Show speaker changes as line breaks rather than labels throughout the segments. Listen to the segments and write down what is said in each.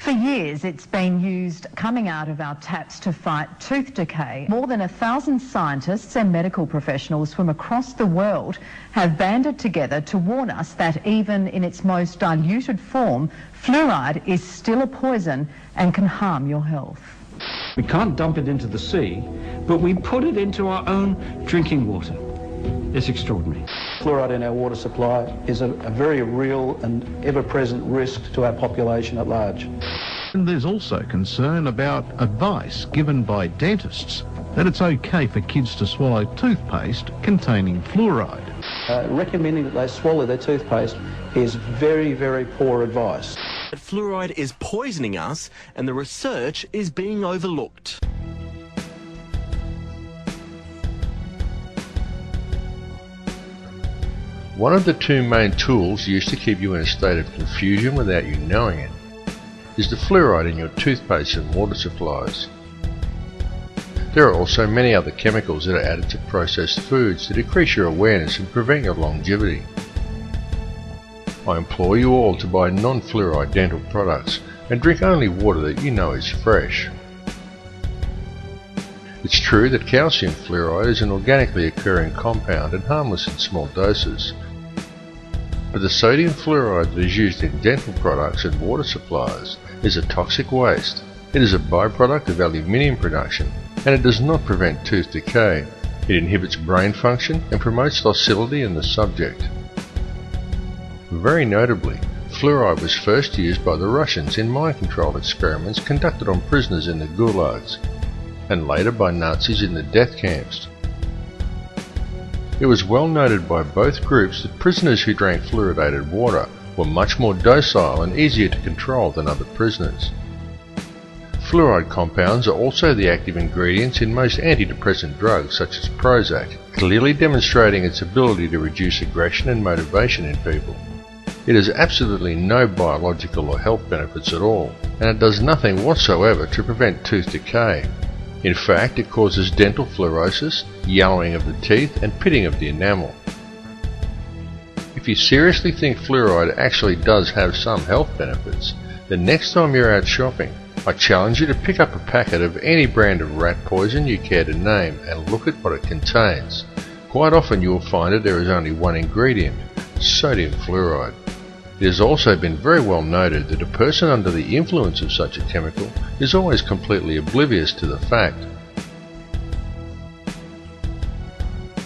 For years, it's been used coming out of our taps to fight tooth decay. More than 1,000 scientists and medical professionals from across the world have banded together to warn us that even in its most diluted form, fluoride is still a poison and can harm your health.
We can't dump it into the sea, but we put it into our own drinking water. It's extraordinary.
Fluoride in our water supply is a very real and ever-present risk to our population at large.
And there's also concern about advice given by dentists that it's okay for kids to swallow toothpaste containing fluoride.
Recommending that they swallow their toothpaste is very, very poor advice.
Fluoride is poisoning us and the research is being overlooked.
One of the two main tools used to keep you in a state of confusion without you knowing it is the fluoride in your toothpaste and water supplies. There are also many other chemicals that are added to processed foods to decrease your awareness and prevent your longevity. I implore you all to buy non-fluoride dental products and drink only water that you know is fresh. It's true that calcium fluoride is an organically occurring compound and harmless in small doses. But the sodium fluoride that is used in dental products and water supplies is a toxic waste. It is a byproduct of aluminium production and it does not prevent tooth decay. It inhibits brain function and promotes docility in the subject. Very notably, fluoride was first used by the Russians in mind control experiments conducted on prisoners in the gulags, and later by Nazis in the death camps. It was well noted by both groups that prisoners who drank fluoridated water were much more docile and easier to control than other prisoners. Fluoride compounds are also the active ingredients in most antidepressant drugs such as Prozac, clearly demonstrating its ability to reduce aggression and motivation in people. It has absolutely no biological or health benefits at all, and it does nothing whatsoever to prevent tooth decay. In fact, it causes dental fluorosis, yellowing of the teeth, and pitting of the enamel. If you seriously think fluoride actually does have some health benefits, then next time you're out shopping, I challenge you to pick up a packet of any brand of rat poison you care to name and look at what it contains. Quite often you will find that there is only one ingredient, sodium fluoride. It has also been very well noted that a person under the influence of such a chemical is always completely oblivious to the fact.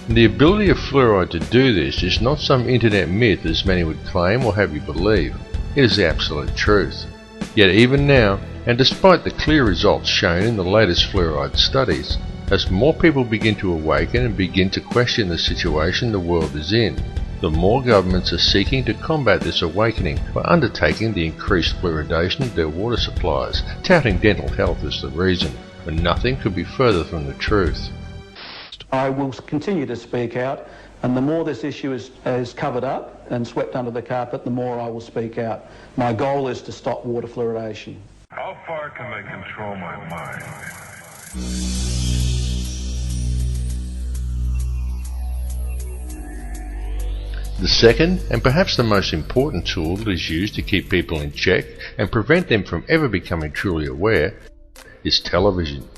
The ability of fluoride to do this is not some internet myth as many would claim or have you believe. It is the absolute truth. Yet even now, and despite the clear results shown in the latest fluoride studies, as more people begin to awaken and begin to question the situation the world is in, the more governments are seeking to combat this awakening by undertaking the increased fluoridation of their water supplies, touting dental health as the reason, when nothing could be further from the truth.
I will continue to speak out, and the more this issue is covered up and swept under the carpet, the more I will speak out. My goal is to stop water fluoridation.
How far can I control my mind?
The second, and perhaps the most important tool that is used to keep people in check and prevent them from ever becoming truly aware, is television.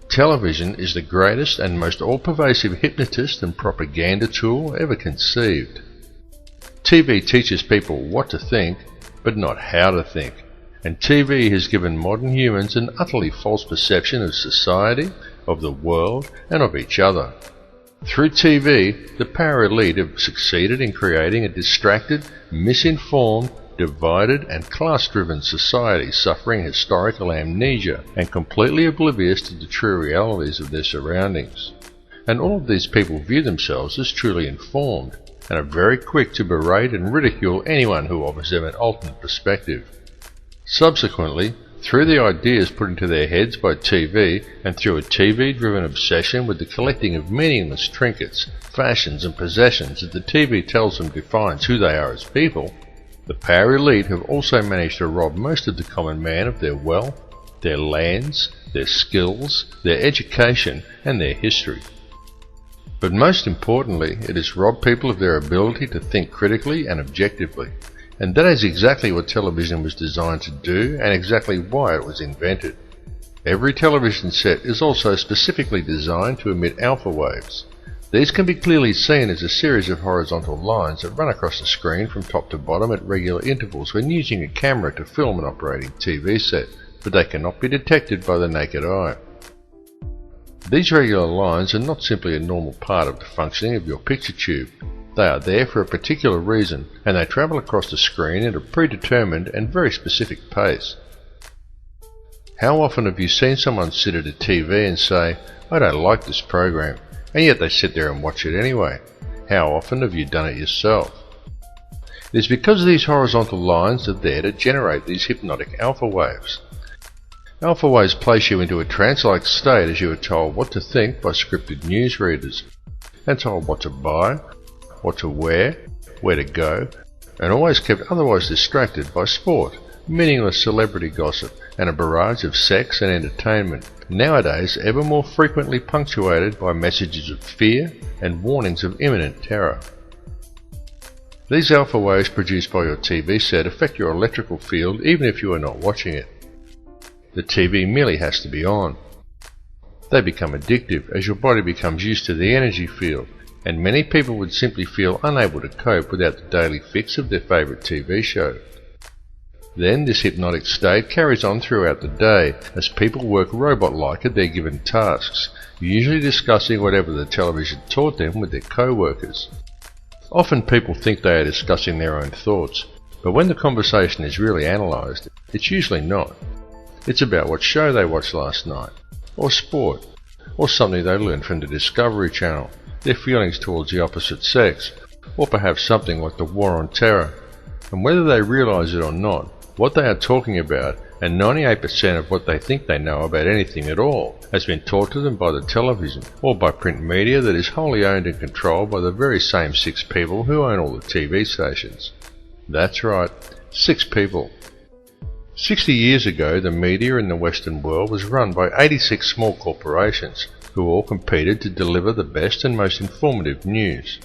Television is the greatest and most all-pervasive hypnotist and propaganda tool ever conceived. TV teaches people what to think, but not how to think. And TV has given modern humans an utterly false perception of society, of the world, and of each other. Through TV, the power elite have succeeded in creating a distracted, misinformed, divided and class-driven society suffering historical amnesia and completely oblivious to the true realities of their surroundings. And all of these people view themselves as truly informed and are very quick to berate and ridicule anyone who offers them an alternate perspective. Subsequently, through the ideas put into their heads by TV and through a TV-driven obsession with the collecting of meaningless trinkets, fashions and possessions that the TV tells them defines who they are as people, the power elite have also managed to rob most of the common man of their wealth, their lands, their skills, their education and their history. But most importantly, it has robbed people of their ability to think critically and objectively. And that is exactly what television was designed to do and exactly why it was invented. Every television set is also specifically designed to emit alpha waves. These can be clearly seen as a series of horizontal lines that run across the screen from top to bottom at regular intervals when using a camera to film an operating TV set, but they cannot be detected by the naked eye. These regular lines are not simply a normal part of the functioning of your picture tube. They are there for a particular reason, and they travel across the screen at a predetermined and very specific pace. How often have you seen someone sit at a TV and say, "I don't like this program," and yet they sit there and watch it anyway? How often have you done it yourself? It is because these horizontal lines are there to generate these hypnotic alpha waves. Alpha waves place you into a trance-like state as you are told what to think by scripted newsreaders, and told what to buy, what to wear, where to go, and always kept otherwise distracted by sport, meaningless celebrity gossip, and a barrage of sex and entertainment, nowadays ever more frequently punctuated by messages of fear and warnings of imminent terror. These alpha waves produced by your TV set affect your electrical field even if you are not watching it. The TV merely has to be on. They become addictive as your body becomes used to the energy field, and many people would simply feel unable to cope without the daily fix of their favourite TV show. Then this hypnotic state carries on throughout the day as people work robot-like at their given tasks, usually discussing whatever the television taught them with their co-workers. Often people think they are discussing their own thoughts, but when the conversation is really analysed, it's usually not. It's about what show they watched last night, or sport, or something they learned from the Discovery Channel, their feelings towards the opposite sex, or perhaps something like the War on Terror. And whether they realise it or not, what they are talking about, and 98% of what they think they know about anything at all, has been taught to them by the television, or by print media that is wholly owned and controlled by the very same 6 people who own all the TV stations. That's right, 6 people. 60 years ago, the media in the Western world was run by 86 small corporations, who all competed to deliver the best and most informative news.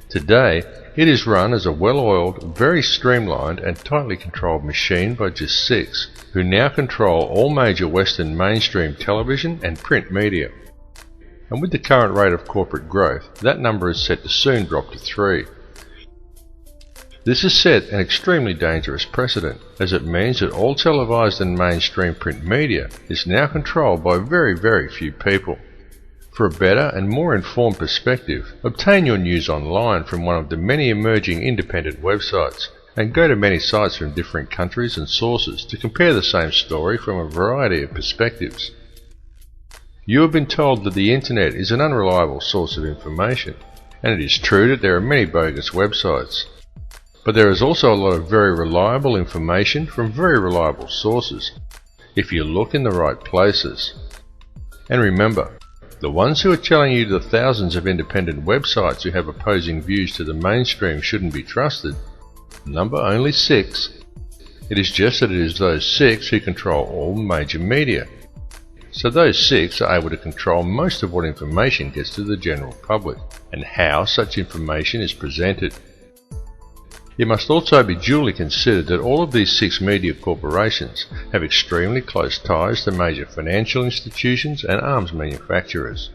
Today, it is run as a well-oiled, very streamlined and tightly controlled machine by just 6, who now control all major Western mainstream television and print media. And with the current rate of corporate growth, that number is set to soon drop to 3. This has set an extremely dangerous precedent, as it means that all televised and mainstream print media is now controlled by very, very few people. For a better and more informed perspective, obtain your news online from one of the many emerging independent websites, and go to many sites from different countries and sources to compare the same story from a variety of perspectives. You have been told that the internet is an unreliable source of information, and it is true that there are many bogus websites. But there is also a lot of very reliable information from very reliable sources, if you look in the right places. And remember, the ones who are telling you the thousands of independent websites who have opposing views to the mainstream shouldn't be trusted, number only 6. It is just that it is those 6 who control all major media. So those 6 are able to control most of what information gets to the general public, and how such information is presented. It must also be duly considered that all of these 6 media corporations have extremely close ties to major financial institutions and arms manufacturers.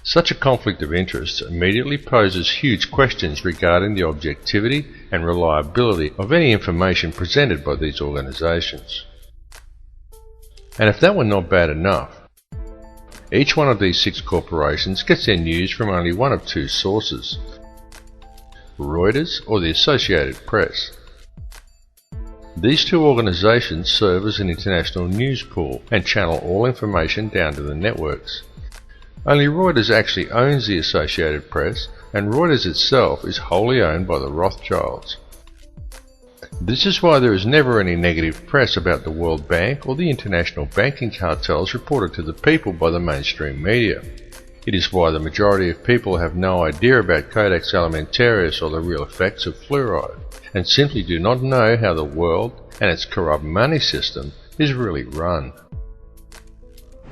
Such a conflict of interests immediately poses huge questions regarding the objectivity and reliability of any information presented by these organisations. And if that were not bad enough, each one of these 6 corporations gets their news from only one of 2 sources: Reuters or the Associated Press. These 2 organisations serve as an international news pool and channel all information down to the networks. Only Reuters actually owns the Associated Press, and Reuters itself is wholly owned by the Rothschilds. This is why there is never any negative press about the World Bank or the international banking cartels reported to the people by the mainstream media. It is why the majority of people have no idea about Codex Alimentarius or the real effects of fluoride, and simply do not know how the world and its corrupt money system is really run.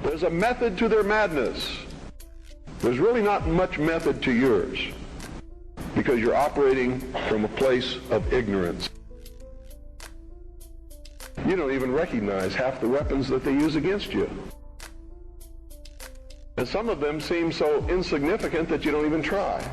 There's a method to their madness. There's really not much method to yours. because you're operating from a place of ignorance. You don't even recognize half the weapons that they use against you. And some of them seem so insignificant that you don't even try.